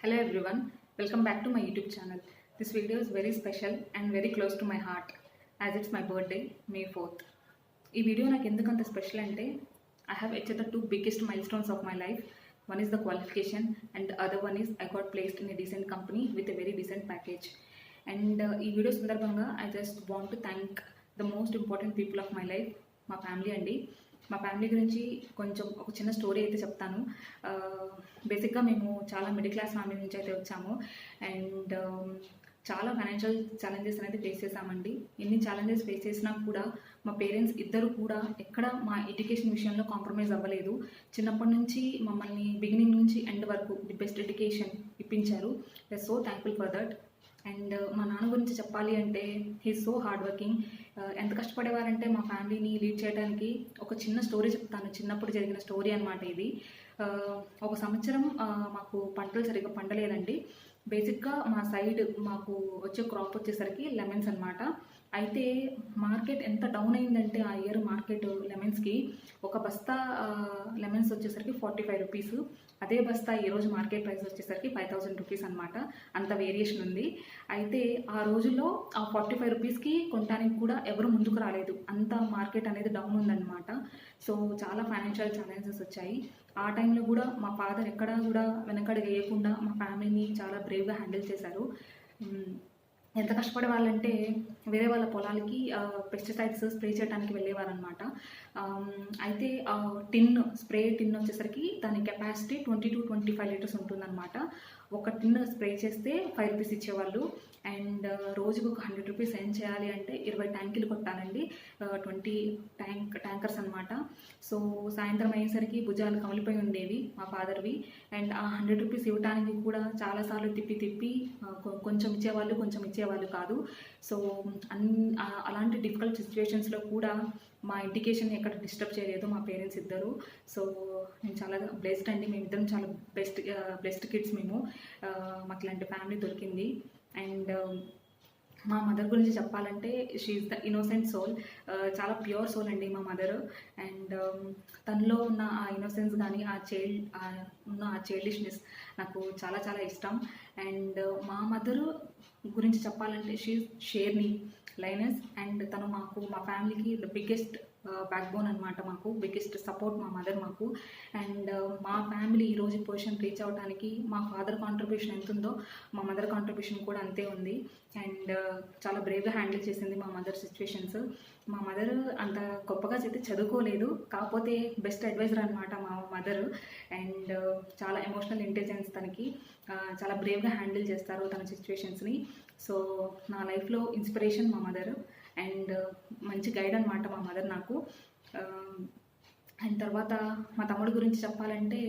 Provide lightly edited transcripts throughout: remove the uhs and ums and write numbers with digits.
Hello everyone, welcome back to my YouTube channel. This video is very special and very close to my heart as it's my birthday, May 4th. ఈ video నాకు ఎందుకంత special అంటే I have achieved the two biggest milestones of my life. One is the qualification and the other one is I got placed in a decent company with a very decent package. And ఈ video సందర్భంగా I just want to thank the most important people of my life, మా family అండి. మా family గురించి కొంచెం ఒక చిన్న story అయితే చెప్తాను. బేసిక్గా మేము చాలా మిడిల్ క్లాస్ ఫ్యామిలీ నుంచి అయితే వచ్చాము అండ్ చాలా ఫైనాన్షియల్ ఛాలెంజెస్ అనేది ఫేస్ చేసామండి. ఎన్ని ఛాలెంజెస్ ఫేస్ చేసినా కూడా మా పేరెంట్స్ ఇద్దరు కూడా ఎక్కడ మా ఎడ్యుకేషన్ విషయంలో కాంప్రమైజ్ అవ్వలేదు. చిన్నప్పటి నుంచి మమ్మల్ని బిగినింగ్ నుంచి ఎండ్ వరకు ది బెస్ట్ ఎడ్యుకేషన్ ఇప్పించారు. I so thankful for that. And మా నాన్న గురించి చెప్పాలి అంటే హీ సో హార్డ్ వర్కింగ్. ఎంత కష్టపడేవారంటే మా ఫ్యామిలీని లీడ్ చేయడానికి ఒక చిన్న స్టోరీ చెప్తాను. చిన్నప్పుడు జరిగిన స్టోరీ అనమాట ఇది. ఒక సంవత్సరం మాకు పంటలు సరిగ్గా పండలేదండి. బేసిక్గా మా సైడ్ మాకు వచ్చే క్రాప్ వచ్చేసరికి లెమన్స్ అనమాట. అయితే మార్కెట్ ఎంత డౌన్ అయిందంటే ఆ ఇయర్ మార్కెట్ లెమన్స్కి ఒక బస్తా లెమన్స్ వచ్చేసరికి 45 రూపీస్. అదే బస్తా ఈరోజు మార్కెట్ ప్రైస్ వచ్చేసరికి 5000 రూపీస్ అనమాట. అంత వేరియేషన్ ఉంది. అయితే ఆ రోజుల్లో ఆ 45 రూపీస్కి కొనడానికి కూడా ఎవరు ముందుకు రాలేదు. అంత మార్కెట్ అనేది డౌన్ ఉందన్నమాట. సో చాలా ఫైనాన్షియల్ ఛాలెంజెస్ వచ్చాయి. ఆ టైంలో కూడా మా ఫాదర్ ఎక్కడా కూడా వెనకడుగు వేయకుండా మా ఫ్యామిలీని చాలా బ్రేవ్గా హ్యాండిల్ చేశారు. ఎంత కష్టపడే వాళ్ళంటే వేరే వాళ్ళ పొలాలకి పెస్టిసైడ్స్ స్ప్రే చేయడానికి వెళ్ళేవారనమాట. అయితే స్ప్రే టిన్ వచ్చేసరికి దాని కెపాసిటీ 20 to 25 లీటర్స్ ఉంటుందన్నమాట. ఒక టిన్ స్ప్రే చేస్తే 5 రూపీస్ ఇచ్చేవాళ్ళు. అండ్ రోజుకు ఒక 100 రూపీస్ ఏం చేయాలి అంటే 20 ట్యాంకులు కొట్టాలండి. 20 ట్యాంకర్స్ అనమాట. సో సాయంత్రం అయ్యేసరికి భుజాలు కమిలిపోయి ఉండేవి మా ఫాదర్వి. అండ్ ఆ 100 రూపీస్ ఇవ్వడానికి కూడా చాలాసార్లు తిప్పి కొంచెం ఇచ్చేవాళ్ళు కాదు. సో అలాంటి డిఫికల్ట్ సిచ్యువేషన్స్లో కూడా మా ఎడ్యుకేషన్ ఎక్కడ డిస్టర్బ్ చేయలేదు మా పేరెంట్స్ ఇద్దరు. సో నేను చాలా బ్లెస్డ్ అండి. మేమిద్దరం చాలా బెస్ట్ కిడ్స్ మేము. మాకు ఇలాంటి ఫ్యామిలీ దొరికింది. అండ్ మా మదర్ గురించి చెప్పాలంటే she is the innocent soul. చాలా ప్యూర్ సోల్ అండి మా మదర్. అండ్ తనలో ఉన్న ఆ ఇన్నోసెన్స్ కానీ ఉన్న ఆ చైల్డిష్నెస్ నాకు చాలా చాలా ఇష్టం. అండ్ మా మదర్ గురించి చెప్పాలంటే షీ షేర్ని లైనస్. అండ్ తను మా ఫ్యామిలీకి ద బిగ్గెస్ట్ బ్యాక్ బోన్ అనమాట. మాకు బిగ్గెస్ట్ సపోర్ట్ మా మదర్ మాకు. అండ్ మా ఫ్యామిలీ ఈరోజు పొజిషన్ రీచ్ అవ్వడానికి మా ఫాదర్ కాంట్రిబ్యూషన్ ఎంత ఉందో మా మదర్ కాంట్రిబ్యూషన్ కూడా అంతే ఉంది. అండ్ చాలా బ్రేవ్గా హ్యాండిల్ చేసింది మా మదర్ సిచ్యువేషన్స్. మా మదర్ అంత గొప్పగా అయితే చదువుకోలేదు, కాకపోతే బెస్ట్ అడ్వైజర్ అనమాట మా మదర్. అండ్ చాలా ఎమోషనల్ ఇంటెలిజెన్స్ తనకి. చాలా బ్రేవ్గా హ్యాండిల్ చేస్తారు తన సిచ్యువేషన్స్ని. సో నా లైఫ్లో ఇన్స్పిరేషన్ మా మదర్ అండ్ మంచి గైడ్ అనమాట మా మదర్ నాకు. అండ్ తర్వాత మా తమ్ముడు గురించి చెప్పాలంటే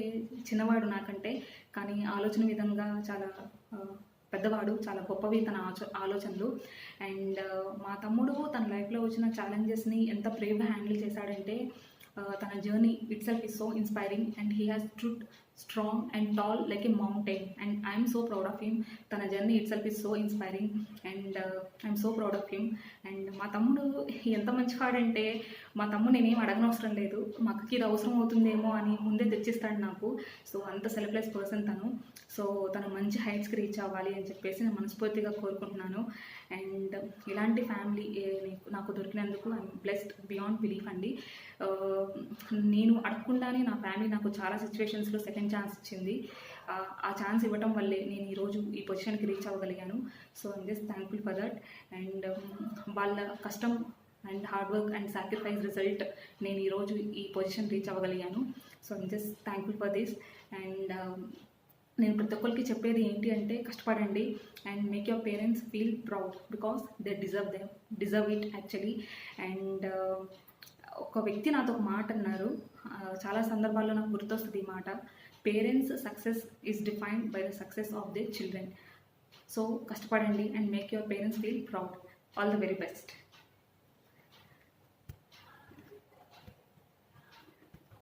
చిన్నవాడు నాకంటే, కానీ ఆలోచన విధంగా చాలా పెద్దవాడు. చాలా గొప్పవి తన ఆలోచనలు. అండ్ మా తమ్ముడు తన లైఫ్లో వచ్చిన ఛాలెంజెస్ని ఎంత బ్రేవ్గా హ్యాండిల్ చేశాడంటే తన journey itself is so inspiring. And he has stood strong and tall like a mountain. And I'm so proud of him. తన journey itself is so inspiring and I'm so proud of him. And మా తమ్ముడు ఎంత మంచివాడంటే మా తమ్ముడు నేనేం అడగనవసరం లేదు, మా అక్కకి ఇది అవసరం అవుతుందేమో అని ముందే తెచ్చిస్తాడు నాకు. సో అంత సెల్ఫ్లెస్ పర్సన్ తను. సో తను మంచి హైట్స్కి రీచ్ అవ్వాలి అని చెప్పేసి నేను మనస్ఫూర్తిగా కోరుకుంటున్నాను. అండ్ ఇలాంటి ఫ్యామిలీ నాకు దొరికినందుకు ఐఎమ్ బ్లెస్డ్ బియాండ్ బిలీఫ్ అండి. నేను అడగకుండానే నా ఫ్యామిలీ నాకు చాలా సిచ్యువేషన్స్లో సెకండ్ ఛాన్స్ ఇచ్చింది. ఆ ఛాన్స్ ఇవ్వటం వల్లే నేను ఈరోజు ఈ పొజిషన్కి రీచ్ అవ్వగలిగాను. So I'm just thankful for that. And వాళ్ళ కష్టం and hard work and sacrifice result నేను ఈరోజు ఈ పొజిషన్ రీచ్ అవ్వగలిగాను. So I'm just thankful for this. And నేను ప్రతి ఒక్కరికి చెప్పేది ఏంటి అంటే కష్టపడండి and make your parents feel proud because they deserve it actually. And ఒక వ్యక్తి నాతో ఒక మాట అన్నారు, చాలా సందర్భాల్లో నాకు గుర్తొస్తుంది ఈ మాట. Parents success is defined by the success of their children. So కష్టపడండి and make your parents feel proud. All the very best.